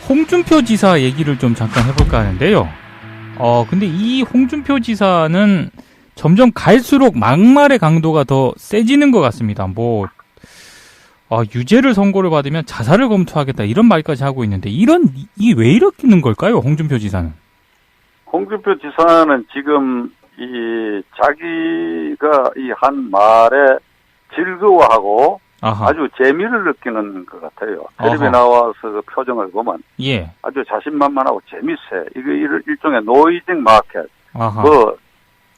홍준표 지사 얘기를 좀 잠깐 해볼까 하는데요. 근데 이 홍준표 지사는 점점 갈수록 막말의 강도가 더 세지는 것 같습니다. 유죄를 선고를 받으면 자살을 검토하겠다 이런 말까지 하고 있는데 이 왜 이러는 걸까요? 홍준표 지사는? 홍준표 지사는 지금 자기가 이 한 말에 즐거워하고 아주 재미를 느끼는 것 같아요. 텔레비에 나와서 그 표정을 보면 아주 자신만만하고 재밌어요. 이거 일종의 노이징 마켓.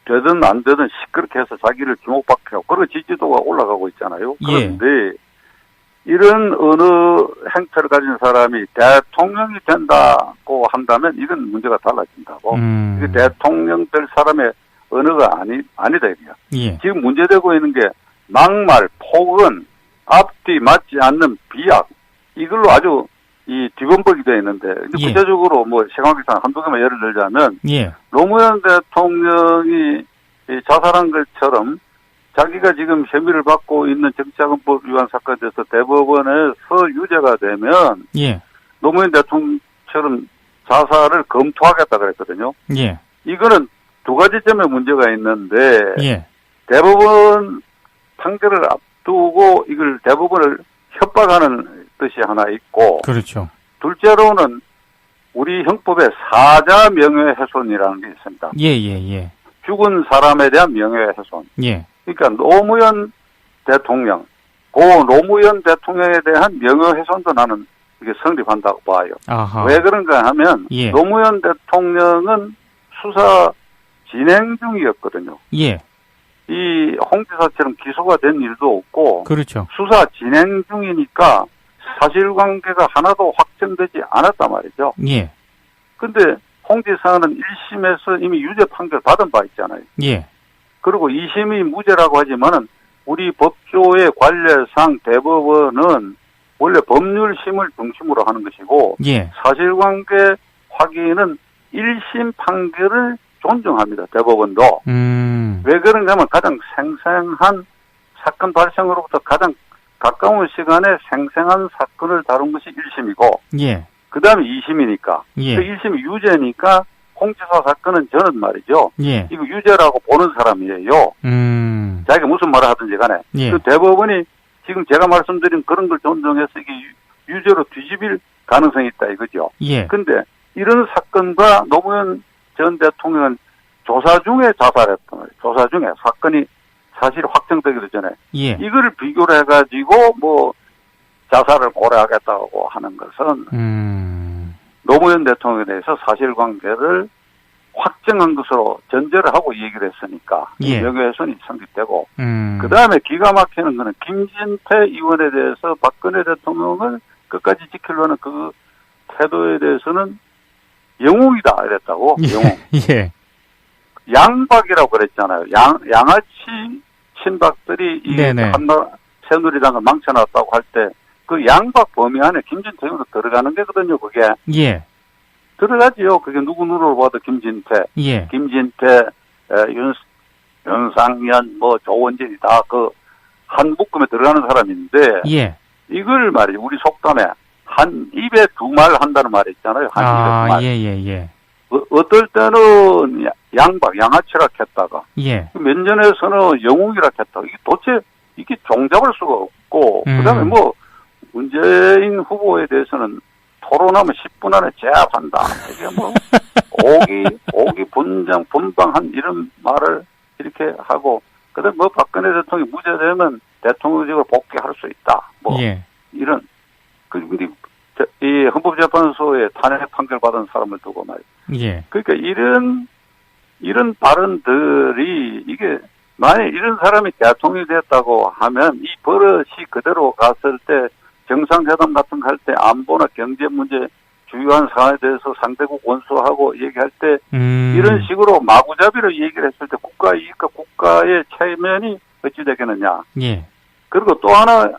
되든 안 되든 시끄럽게 해서 자기를 주목받게 하고 그리고 지지도가 올라가고 있잖아요. 그런데 이런 어느 행태를 가진 사람이 대통령이 된다고 한다면 이건 문제가 달라진다고. 이게 대통령 될 사람의 언어가 아니다 이거야. 지금 문제되고 있는 게 막말, 폭언, 앞뒤 맞지 않는 비약 이걸로 아주 뒤범벅이 되어 있는데 구체적으로 시간상 한두 개만 예를 들자면 노무현 대통령이 자살한 것처럼 자기가 지금 혐의를 받고 있는 정치자금법 위반 사건에 대해서 대법원에서 유죄가 되면 노무현 대통령처럼 자살을 검토하겠다 그랬거든요. 이거는 두 가지 점에 문제가 있는데 대법원 판결을 앞두고 이걸 대법원을 협박하는 뜻이 하나 있고 그렇죠. 둘째로는 우리 형법에 사자 명예훼손이라는 게 있습니다. 죽은 사람에 대한 명예훼손. 그러니까 노무현 대통령, 노무현 대통령에 대한 명예훼손도 나는 이게 성립한다고 봐요. 왜 그런가 하면 노무현 대통령은 수사 진행 중이었거든요. 이 홍 지사처럼 기소가 된 일도 없고 그렇죠. 수사 진행 중이니까 사실관계가 하나도 확정되지 않았단 말이죠. 근데 홍 지사는 1심에서 이미 유죄 판결 받은 바 있잖아요. 그리고 2심이 무죄라고 하지만은 우리 법조의 관례상 대법원은 원래 법률심을 중심으로 하는 것이고 사실관계 확인은 1심 판결을 존중합니다. 대법원도. 왜 그런가 하면 가장 생생한 사건 발생으로부터 가장 가까운 시간에 생생한 사건을 다룬 것이 1심이고 그 다음에 2심이니까 그 1심이 유죄니까 홍 지사 사건은 저는 말이죠. 이거 유죄라고 보는 사람이에요. 자기가 무슨 말을 하든지 간에. 그 대법원이 지금 제가 말씀드린 그런 걸 존중해서 이게 유죄로 뒤집일 가능성이 있다 이거죠. 근데 이런 사건과 노무현 전 대통령은 조사 중에 자살했단 말이에요. 조사 중에 사건이 사실 확정되기도 전에 이거를 비교를 해가지고 자살을 고려하겠다고 하는 것은 노무현 대통령에 대해서 사실관계를 확정한 것으로 전제를 하고 얘기를 했으니까 명예훼손이 성립되고 그 다음에 기가 막히는 거는 김진태 의원에 대해서 박근혜 대통령을 끝까지 지키려는 그 태도에 대해서는 영웅이다 이랬다고. 영웅. 양박이라고 그랬잖아요. 양아치 친박들이 새누리당을 망쳐놨다고 할 때 그 양박 범위 안에 김진태 의원도 들어가는 게거든요. 그게. 들어가지요. 그게 누구 눈으로 봐도 김진태, 김진태, 윤상현, 조원진이 다 한 묶음에 들어가는 사람인데 이걸 말이죠. 우리 속담에 한 입에 두 말 한다는 말이 있잖아요. 한 입에 두 말. 어떨 때는 양아치라 했다가 몇 년에서는 영웅이라 했다가 이게 도대체 이게 종잡을 수가 없고 그다음에 문재인 후보에 대해서는 토론하면 10분 안에 제압한다. 이게 오기 분방한 이런 말을 이렇게 하고 그다음에 박근혜 대통령이 무죄되면 대통령직으로 복귀할 수 있다. 이런 근데 이 헌법재판소에 탄핵 판결 받은 사람을 두고 말이에요. 그러니까 이런 발언들이 이게 만약 이런 사람이 대통령이 됐다고 하면 이 버릇이 그대로 갔을 때 정상회담 같은 거 할 때 안보나 경제 문제 주요한 사안에 대해서 상대국 원수하고 얘기할 때 이런 식으로 마구잡이로 얘기를 했을 때 국가 이익과 국가의 체면이 어찌 되겠느냐. 그리고 또 하나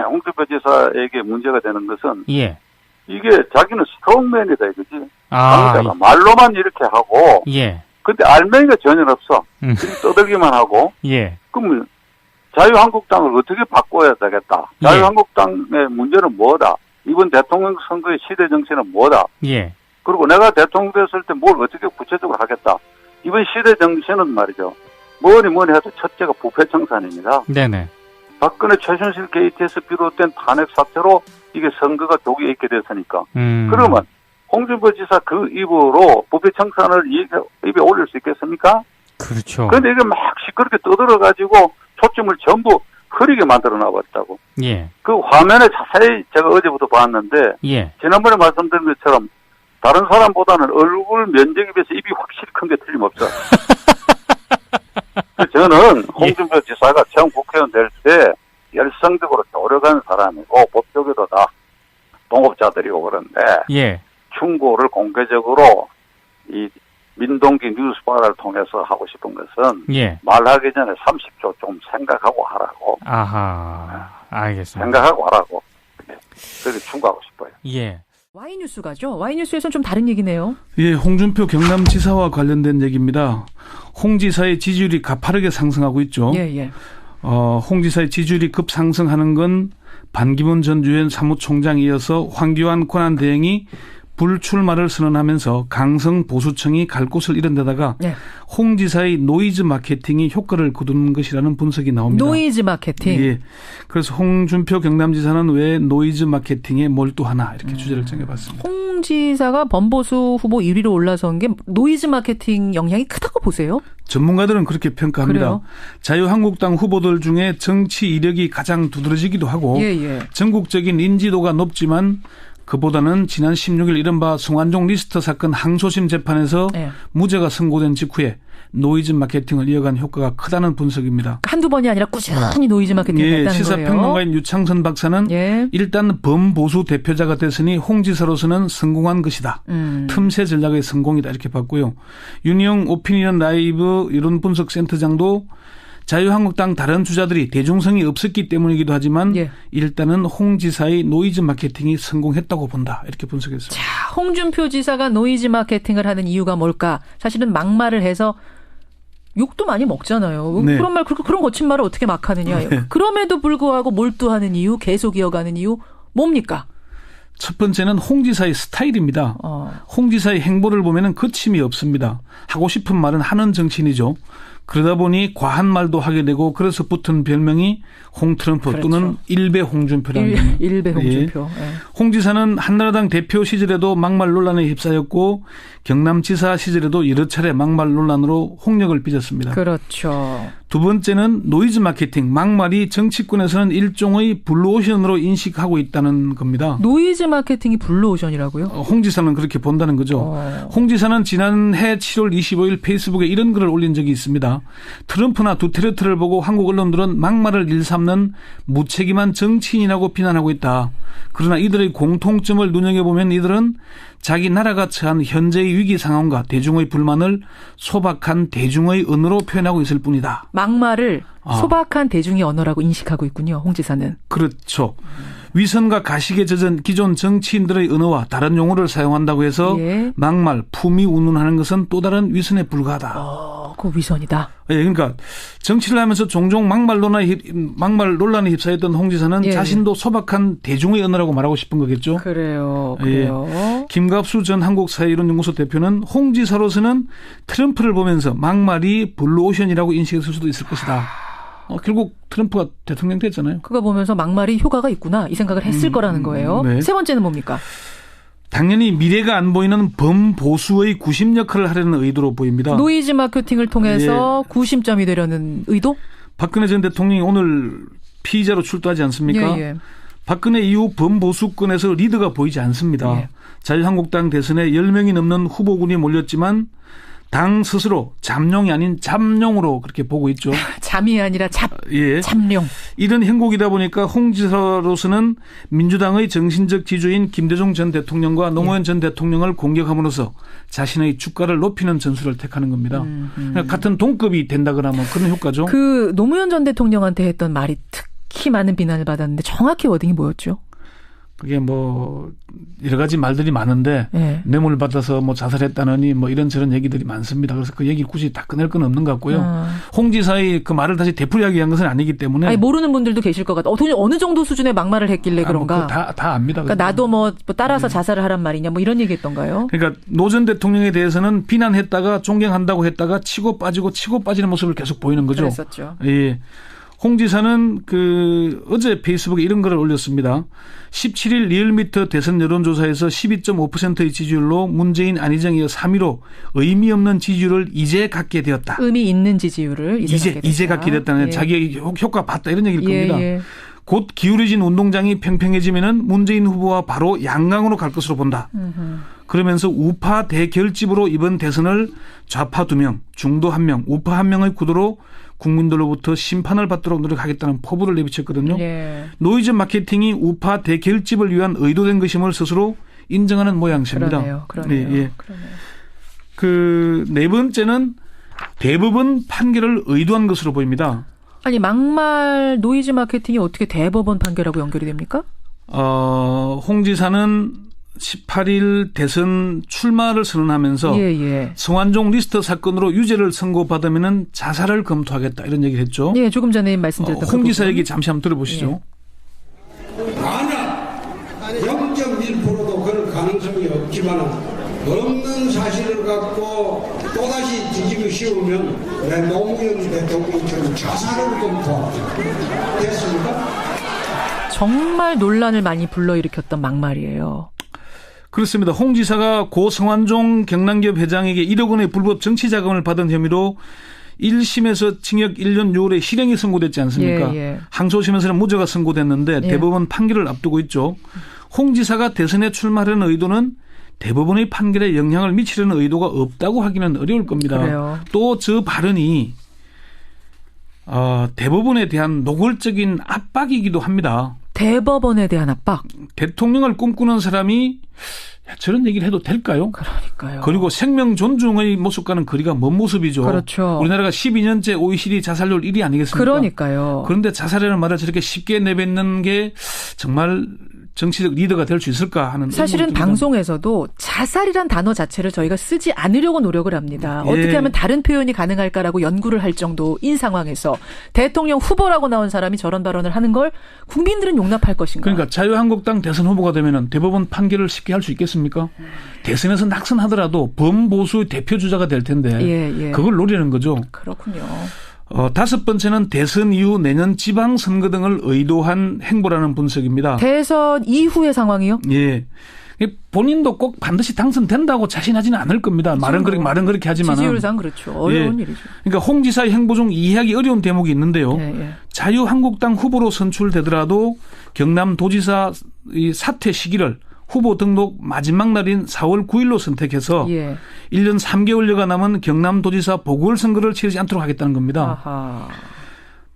홍준표 지사에게 문제가 되는 것은 이게 자기는 스트롱맨이다 이거지. 말로만 이렇게 하고 근데 알맹이가 전혀 없어. 떠들기만 하고 그럼 자유한국당을 어떻게 바꿔야 되겠다. 자유한국당의 문제는 뭐다. 이번 대통령 선거의 시대 정신은 뭐다. 예. 그리고 내가 대통령 됐을 때 뭘 어떻게 구체적으로 하겠다. 이번 시대 정신은 말이죠. 뭐니 해도 첫째가 부패청산입니다. 네네. 박근혜 최순실 게이트에서 비롯된 탄핵 사태로 이게 선거가 독이 있게 됐으니까. 그러면 홍준표 지사 그 입으로 부패청산을 입에 올릴 수 있겠습니까? 그렇죠. 그런데 이게 막 시끄럽게 떠들어가지고 초점을 전부 흐리게 만들어 놔버렸다고. 예. 그 화면에 자세히 제가 어제부터 봤는데, 예. 지난번에 말씀드린 것처럼 다른 사람보다는 얼굴 면적에 비해서 입이 확실히 큰 게 틀림없어요. 저는 홍준표 지사가 처음 국회의원 될 때 열성적으로 노력한 사람이고 법조계도 다 동업자들이고 그런데 예. 충고를 공개적으로 이 민동기 뉴스바를 통해서 하고 싶은 것은 예. 말하기 전에 30초 좀 생각하고 하라고. 아하, 알겠습니다. 생각하고 하라고. 그렇게 충고하고 싶어요. 예. Y뉴스 가죠? Y뉴스에서는 좀 다른 얘기네요. 예, 홍준표 경남지사와 관련된 얘기입니다. 홍 지사의 지지율이 가파르게 상승하고 있죠. 예, 예. 홍 지사의 지지율이 급상승하는 건 반기문 전 유엔 사무총장에 이어서 황교안 권한대행이 불출마를 선언하면서 강성 보수층이 갈 곳을 잃은 데다가 네. 홍 지사의 노이즈 마케팅이 효과를 거둔 것이라는 분석이 나옵니다. 노이즈 마케팅? 예. 그래서 홍준표 경남지사는 왜 노이즈 마케팅에 몰두하나 이렇게 주제를 정해봤습니다. 홍 지사가 범보수 후보 1위로 올라선 게 노이즈 마케팅 영향이 크다고 보세요? 전문가들은 그렇게 평가합니다. 그래요? 자유한국당 후보들 중에 정치 이력이 가장 두드러지기도 하고 전국적인 인지도가 높지만 그보다는 지난 16일 이른바 송환종 리스트 사건 항소심 재판에서 무죄가 선고된 직후에 노이즈 마케팅을 이어간 효과가 크다는 분석입니다. 한두 번이 아니라 꾸준히 노이즈 마케팅을 했다는 거예요. 시사평론가인 유창선 박사는 일단 범보수 대표자가 됐으니 홍 지사로서는 성공한 것이다. 틈새 전략의 성공이다 이렇게 봤고요. 윤희영 오피니언 라이브 이론분석센터장도 자유한국당 다른 주자들이 대중성이 없었기 때문이기도 하지만 일단은 홍 지사의 노이즈 마케팅이 성공했다고 본다. 이렇게 분석했습니다. 자, 홍준표 지사가 노이즈 마케팅을 하는 이유가 뭘까? 사실은 막말을 해서 욕도 많이 먹잖아요. 네. 그런 말, 그런 거친 말을 어떻게 막 하느냐. 네. 그럼에도 불구하고 몰두하는 이유, 계속 이어가는 이유 뭡니까? 첫 번째는 홍 지사의 스타일입니다. 홍 지사의 행보를 보면은 거침이 없습니다. 하고 싶은 말은 하는 정치인이죠. 그러다 보니 과한 말도 하게 되고 그래서 붙은 별명이 홍트럼프 또는 일베 홍준표라는 겁니다. 일베 홍준표. 예. 홍 지사는 한나라당 대표 시절에도 막말 논란에 휩싸였고 경남지사 시절에도 여러 차례 막말 논란으로 홍역을 빚었습니다. 그렇죠. 두 번째는 노이즈 마케팅, 막말이 정치권에서는 일종의 블루오션으로 인식하고 있다는 겁니다. 노이즈 마케팅이 블루오션이라고요? 홍 지사는 그렇게 본다는 거죠. 홍 지사는 지난해 7월 25일 페이스북에 이런 글을 올린 적이 있습니다. 트럼프나 두테르테를 보고 한국 언론들은 막말을 일삼는 무책임한 정치인이라고 비난하고 있다. 그러나 이들의 공통점을 눈여겨보면 이들은 자기 나라가 처한 현재의 위기 상황과 대중의 불만을 소박한 대중의 언어로 표현하고 있을 뿐이다. 막말을 소박한 대중의 언어라고 인식하고 있군요. 홍 지사는. 그렇죠. 위선과 가식에 젖은 기존 정치인들의 언어와 다른 용어를 사용한다고 해서 막말, 품위 운운하는 것은 또 다른 위선에 불과하다. 그 위선이다. 예, 그러니까 정치를 하면서 종종 막말 논란에 휩싸였던 홍 지사는 자신도 소박한 대중의 언어라고 말하고 싶은 거겠죠. 그래요. 김갑수 전 한국사회이론연구소 대표는 홍 지사로서는 트럼프를 보면서 막말이 블루오션이라고 인식했을 수도 있을 것이다. 결국 트럼프가 대통령 됐잖아요. 그거 보면서 막말이 효과가 있구나 이 생각을 했을 거라는 거예요. 세 번째는 뭡니까? 당연히 미래가 안 보이는 범보수의 구심 역할을 하려는 의도로 보입니다. 노이즈 마케팅을 통해서 구심점이 되려는 의도? 박근혜 전 대통령이 오늘 피의자로 출두하지 않습니까? 박근혜 이후 범보수권에서 리더가 보이지 않습니다. 자유한국당 대선에 10명이 넘는 후보군이 몰렸지만 당 스스로 잠룡이 아닌 잠룡으로 그렇게 보고 있죠. 잠이 아니라 잠룡. 이런 행복이다 보니까 홍 지사로서는 민주당의 정신적 지주인 김대중 전 대통령과 노무현 전 대통령을 공격함으로써 자신의 주가를 높이는 전술을 택하는 겁니다. 같은 동급이 된다 그러면 그런 효과죠. 그 노무현 전 대통령한테 했던 말이 특히 많은 비난을 받았는데 정확히 워딩이 뭐였죠? 그게 뭐 여러 가지 말들이 많은데 네. 뇌물 받아서 뭐 자살했다느니 뭐 이런저런 얘기들이 많습니다. 그래서 그 얘기 굳이 다 꺼낼 건 없는 것 같고요. 홍 지사의 그 말을 다시 되풀이하기 위한 것은 아니기 때문에. 아니, 모르는 분들도 계실 것 같아요. 어느 정도 수준의 막말을 했길래 그런가? 뭐 다 압니다. 그러니까 나도 뭐 따라서 자살을 하란 말이냐 뭐 이런 얘기했던가요? 그러니까 노 전 대통령에 대해서는 비난했다가 존경한다고 했다가 치고 빠지는 모습을 계속 보이는 거죠. 그랬었죠. 예. 홍 지사는 어제 페이스북에 이런 글을 올렸습니다. 17일 리얼미터 대선 여론조사에서 12.5%의 지지율로 문재인 안희정 이어 3위로 의미 없는 지지율을 이제 갖게 되었다. 의미 있는 지지율을 이제 갖게 됐다는 예. 자기의 효과 봤다 이런 얘기일 겁니다. 예. 곧 기울어진 운동장이 팽팽해지면은 문재인 후보와 바로 양강으로 갈 것으로 본다. 그러면서 우파 대결집으로 이번 대선을 좌파 2명, 중도 1명, 우파 1명의 구도로 국민들로부터 심판을 받도록 노력하겠다는 포부를 내비쳤거든요. 예. 노이즈 마케팅이 우파 대결집을 위한 의도된 것임을 스스로 인정하는 모양새입니다. 그러네요. 예. 네 번째는 대법원 판결을 의도한 것으로 보입니다. 아니, 막말 노이즈 마케팅이 어떻게 대법원 판결하고 연결이 됩니까? 홍 지사는 18일 대선 출마를 선언하면서 성완종 리스트 사건으로 유죄를 선고받으면 자살을 검토하겠다 이런 얘기를 했죠. 네, 조금 전에 말씀드렸던 홍 지사 얘기 잠시 한번 들어보시죠. 만약 0.1%도 그럴 가능성이 없지만 없는 사실을 갖고 또다시 뒤집어 씌우면 내 노무현 대통령처럼 자살을 검토합니다. 됐습니까? 정말 논란을 많이 불러일으켰던 막말이에요. 그렇습니다. 홍 지사가 고 성완종 경남기업 회장에게 1억 원의 불법 정치 자금을 받은 혐의로 1심에서 징역 1년 6월에 실형이 선고됐지 않습니까? 항소심에서는 무죄가 선고됐는데 대법원 판결을 앞두고 있죠. 홍 지사가 대선에 출마하려는 의도는 대법원의 판결에 영향을 미치려는 의도가 없다고 하기는 어려울 겁니다. 또 저 발언이 대법원에 대한 노골적인 압박이기도 합니다. 대법원에 대한 압박? 대통령을 꿈꾸는 사람이 저런 얘기를 해도 될까요? 그러니까요. 그리고 생명 존중의 모습과는 거리가 먼 모습이죠. 그렇죠. 우리나라가 12년째 OECD 자살률 1위 아니겠습니까? 그러니까요. 그런데 자살이라는 말을 저렇게 쉽게 내뱉는 게 정말 정치적 리더가 될 수 있을까 하는 사실은 방송에서도 자살이란 단어 자체를 저희가 쓰지 않으려고 노력을 합니다. 어떻게 하면 다른 표현이 가능할까라고 연구를 할 정도인 상황에서 대통령 후보라고 나온 사람이 저런 발언을 하는 걸 국민들은 용납할 것인가? 그러니까 자유한국당 대선 후보가 되면 대법원 판결을 쉽게 할 수 있겠습니까? 대선에서 낙선하더라도 범보수의 대표 주자가 될 텐데 그걸 노리는 거죠. 그렇군요. 다섯 번째는 대선 이후 내년 지방선거 등을 의도한 행보라는 분석입니다. 대선 이후의 상황이요? 예. 본인도 꼭 반드시 당선된다고 자신하지는 않을 겁니다. 말은 그렇게 하지만. 지지율상 그렇죠. 어려운 일이죠. 그러니까 홍 지사의 행보 중 이해하기 어려운 대목이 있는데요. 자유한국당 후보로 선출되더라도 경남도지사 사퇴 시기를 후보 등록 마지막 날인 4월 9일로 선택해서 1년 3개월여가 남은 경남도지사 보궐선거를 치르지 않도록 하겠다는 겁니다. 아하.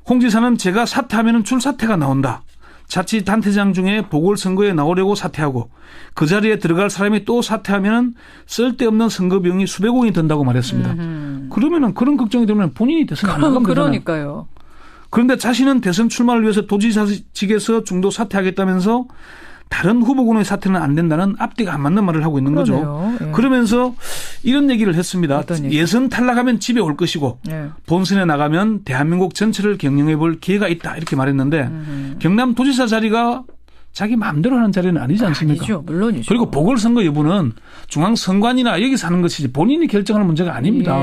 홍 지사는 제가 사퇴하면 출사퇴가 나온다. 자치단체장 중에 보궐선거에 나오려고 사퇴하고 그 자리에 들어갈 사람이 또 사퇴하면 쓸데없는 선거 비용이 수백 원이 든다고 말했습니다. 그러면 그런 걱정이 되면 본인이 대선 안 나가면 되잖아요. 그러니까요. 그런데 자신은 대선 출마를 위해서 도지사직에서 중도 사퇴하겠다면서 다른 후보군의 사퇴는 안 된다는 앞뒤가 안 맞는 말을 하고 있는 거죠. 그러면서 이런 얘기를 했습니다. 예선 탈락하면 집에 올 것이고 본선에 나가면 대한민국 전체를 경영해 볼 기회가 있다 이렇게 말했는데 경남도지사 자리가 자기 마음대로 하는 자리는 아니지 않습니까? 아니죠. 물론이죠. 그리고 보궐선거 여부는 중앙선관위나 여기서 하는 것이지 본인이 결정하는 문제가 아닙니다.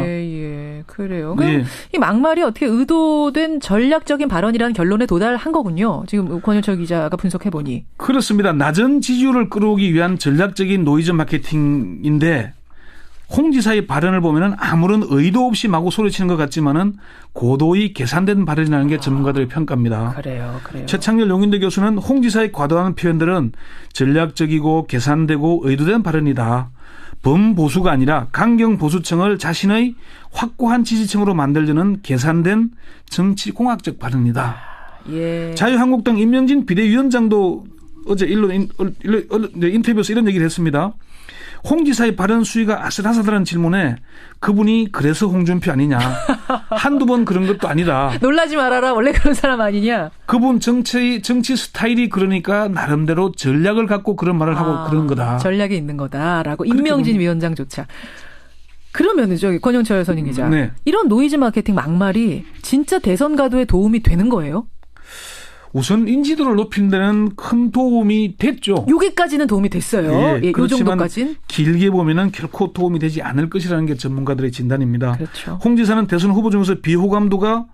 그래요. 그럼 이 막말이 어떻게 의도된 전략적인 발언이라는 결론에 도달한 거군요. 지금 권영철 기자가 분석해 보니. 그렇습니다. 낮은 지지율을 끌어오기 위한 전략적인 노이즈 마케팅인데 홍 지사의 발언을 보면은 아무런 의도 없이 마구 소리치는 것 같지만은 고도의 계산된 발언이라는 게 전문가들의 평가입니다. 그래요. 최창렬 용인대 교수는 홍 지사의 과도한 표현들은 전략적이고 계산되고 의도된 발언이다. 범보수가 아니라 강경보수층을 자신의 확고한 지지층으로 만들려는 계산된 정치공학적 발언이다. 자유한국당 임명진 비대위원장도 어제 인터뷰에서 이런 얘기를 했습니다. 홍 지사의 발언 수위가 아슬아슬하다는 질문에 그분이 그래서 홍준표 아니냐. 한두 번 그런 것도 아니다. 놀라지 말아라. 원래 그런 사람 아니냐. 그분 정치 스타일이 그러니까 나름대로 전략을 갖고 그런 말을 하고 그런 거다. 전략이 있는 거다라고 임명진 위원장조차. 그러면은 저기 권영철 선임 기자. 네. 이런 노이즈 마케팅 막말이 진짜 대선 가도에 도움이 되는 거예요? 우선 인지도를 높이는 데는 큰 도움이 됐죠. 여기까지는 도움이 됐어요. 예, 요 정도까지는. 길게 보면은 결코 도움이 되지 않을 것이라는 게 전문가들의 진단입니다. 그렇죠. 홍 지사는 대선 후보 중에서 비호감도가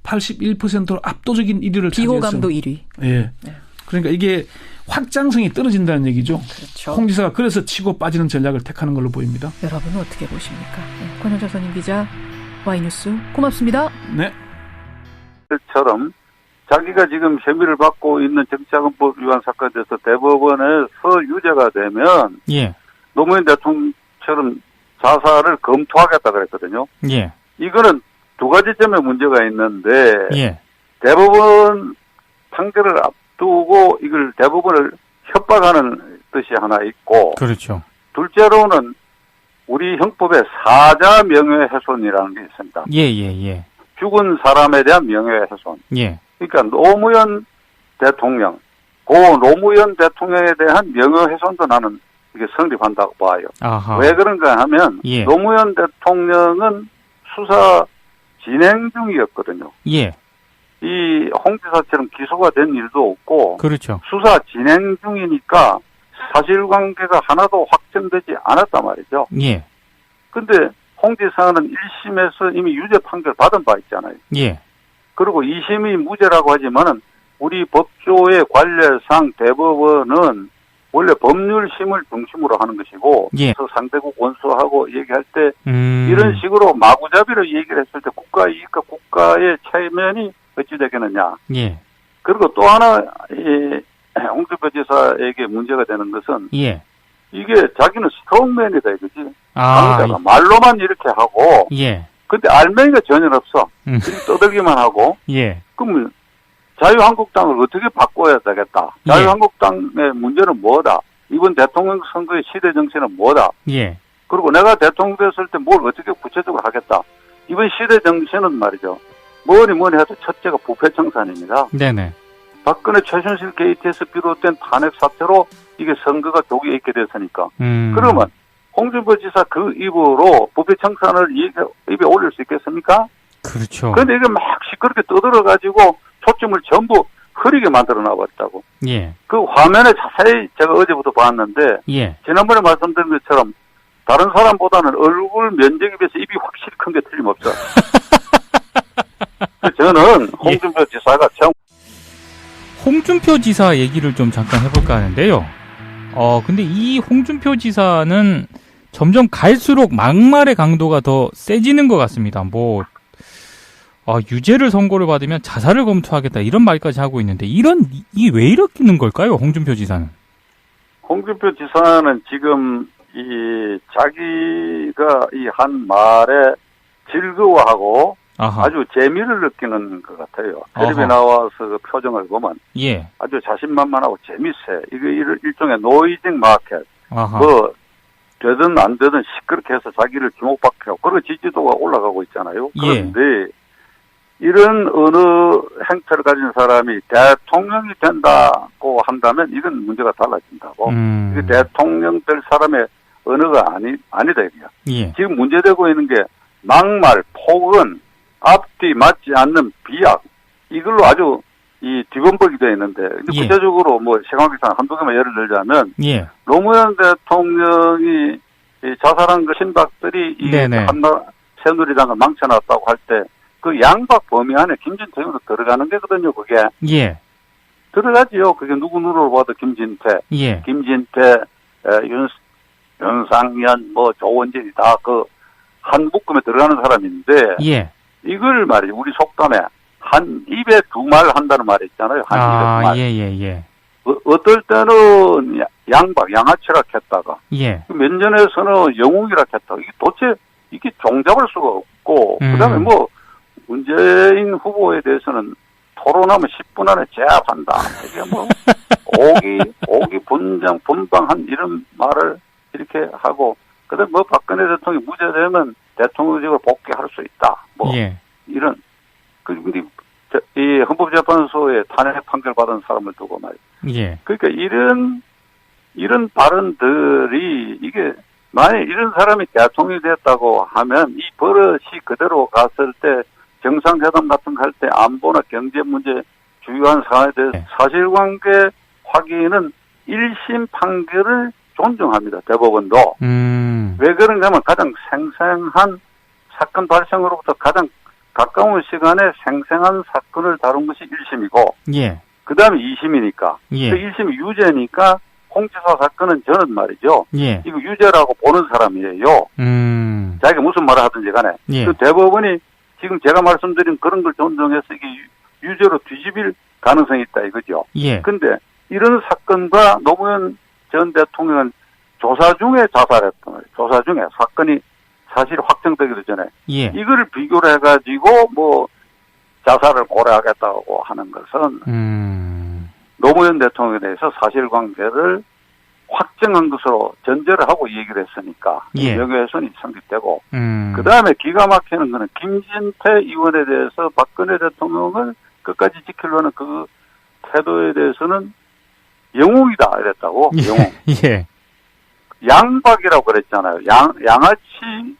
81%로 압도적인 1위를 차지했어요. 비호감도 1위. 예. 네. 그러니까 이게 확장성이 떨어진다는 얘기죠. 그렇죠. 홍 지사가 그래서 치고 빠지는 전략을 택하는 걸로 보입니다. 여러분은 어떻게 보십니까? 네, 권영철 선임 기자, Y뉴스 고맙습니다. 네. 처럼 자기가 지금 혐의를 받고 있는 정치자금법 위반 사건에 대해서 대법원에서 유죄가 되면 예. 노무현 대통령처럼 자살을 검토하겠다 그랬거든요. 예. 이거는 두 가지 점에 문제가 있는데 예. 대법원 판결을 앞두고 이걸 대법원을 협박하는 뜻이 하나 있고 그렇죠. 둘째로는 우리 형법에 사자 명예훼손이라는 게 있습니다. 예. 죽은 사람에 대한 명예훼손. 예. 그러니까 노무현 대통령, 고 노무현 대통령에 대한 명예훼손도 나는 이게 성립한다고 봐요. 아하. 왜 그런가 하면 예. 노무현 대통령은 수사 진행 중이었거든요. 예. 이 홍 지사처럼 기소가 된 일도 없고 그렇죠. 수사 진행 중이니까 사실관계가 하나도 확정되지 않았단 말이죠. 예. 근데 홍 지사는 1심에서 이미 유죄 판결 받은 바 있잖아요. 예. 그리고 2심이 무죄라고 하지만은 우리 법조의 관례상 대법원은 원래 법률심을 중심으로 하는 것이고 예. 그래서 상대국 원수하고 얘기할 때 이런 식으로 마구잡이로 얘기를 했을 때 국가 이익과 국가의 체면이 어찌 되겠느냐. 예. 그리고 또 하나 홍준표 지사에게 문제가 되는 것은 예. 이게 자기는 스트롱맨이다 이거지. 아. 강자가 말로만 이렇게 하고 예. 근데 알맹이가 전혀 없어. 떠들기만 하고. 예. 그럼 자유한국당을 어떻게 바꿔야 되겠다. 자유한국당의 문제는 뭐다. 이번 대통령 선거의 시대 정신은 뭐다. 예. 그리고 내가 대통령 됐을 때 뭘 어떻게 구체적으로 하겠다. 이번 시대 정신은 말이죠. 뭐니 해도 첫째가 부패청산입니다. 네네. 박근혜 최순실 게이트에서 비롯된 탄핵 사태로 이게 선거가 독이 있게 됐으니까. 그러면 홍준표 지사 그 입으로 부패청산을 입에 올릴 수 있겠습니까? 그렇죠. 그런데 이게 막 시끄럽게 떠들어가지고 초점을 전부 흐리게 만들어 놔버렸다고. 예. 그 화면에 자세히 제가 어제부터 봤는데, 예. 지난번에 말씀드린 것처럼 다른 사람보다는 얼굴 면적에 비해서 입이 확실히 큰 게 틀림없어요. 저는 홍준표 지사가 홍준표 지사 얘기를 좀 잠깐 해볼까 하는데요. 근데 이 홍준표 지사는 점점 갈수록 막말의 강도가 더 세지는 것 같습니다. 유죄를 선고를 받으면 자살을 검토하겠다 이런 말까지 하고 있는데 이게 왜 이러는 걸까요? 홍준표 지사는? 홍준표 지사는 지금 자기가 이 한 말에 즐거워하고 아주 재미를 느끼는 것 같아요. 텔레비에 나와서 그 표정을 보면 예. 아주 자신만만하고 재밌어요. 이거 일종의 노이징 마켓. 되든 안 되든 시끄럽게 해서 자기를 주목받게 하고 그리고 지지도가 올라가고 있잖아요. 그런데 이런 어느 행태를 가진 사람이 대통령이 된다고 한다면 이건 문제가 달라진다고. 이게 대통령 될 사람의 언어가 아니다 이거야. 예. 지금 문제되고 있는 게 막말, 폭언, 앞뒤 맞지 않는 비약 이걸로 아주 뒤범벅이 되어 있는데 구체적으로 생각상 한두 개만 예를 들자면 노무현 대통령이 자살한 그 신박들이 새누리당을 망쳐놨다고 할 때 그 양박 범위 안에 김진태도 들어가는 게거든요. 그게 들어가지요. 그게 누구 눈으로 봐도 김진태, 김진태, 윤상현, 조원진이 다 그 한 묶음에 들어가는 사람인데 이걸 말이죠. 우리 속담에 한 입에 두 말 한다는 말이 있잖아요. 한 입에 두 말. 어떨 때는 양아치라 했다가 몇 년에서는 영웅이라 했다가 이게 종잡을 수가 없고 그다음에 문재인 후보에 대해서는 토론하면 10분 안에 제압한다. 이게 오기 분방한 이런 말을 이렇게 하고 그다음 뭐 박근혜 대통령이 무죄되면 대통령직을 복귀할 수 있다. 뭐 이런 근데 이 헌법재판소에 탄핵 판결 받은 사람을 두고 말이에요. 그러니까 이런 발언들이 이게 만약 이런 사람이 대통령이 됐다고 하면 이 버릇이 그대로 갔을 때 정상회담 같은 거 할 때 안보나 경제 문제 주요한 사안에 대해서 사실관계 확인은 1심 판결을 존중합니다. 대법원도. 왜 그런가 하면 가장 생생한 사건 발생으로부터 가장 가까운 시간에 생생한 사건을 다룬 것이 1심이고 그 다음에 2심이니까 그 1심이 유죄니까 홍지사 사건은 저는 말이죠. 이거 유죄라고 보는 사람이에요. 자기가 무슨 말을 하든지 간에. 그 대법원이 지금 제가 말씀드린 그런 걸 존중해서 이게 유죄로 뒤집일 가능성이 있다 이거죠. 근데 이런 사건과 노무현 전 대통령은 조사 중에 자살했던 거예요. 조사 중에 사건이 사실 확정되기도 전에 이거를 비교를 해가지고 뭐 자살을 고려하겠다고 하는 것은 노무현 대통령에 대해서 사실관계를 확정한 것으로 전제를 하고 얘기를 했으니까 명예훼손이 성립되고 그 다음에 기가 막히는 거는 김진태 의원에 대해서 박근혜 대통령을 끝까지 지키려는 그 태도에 대해서는 영웅이다 이랬다고. 영웅. 양박이라고 그랬잖아요. 양아치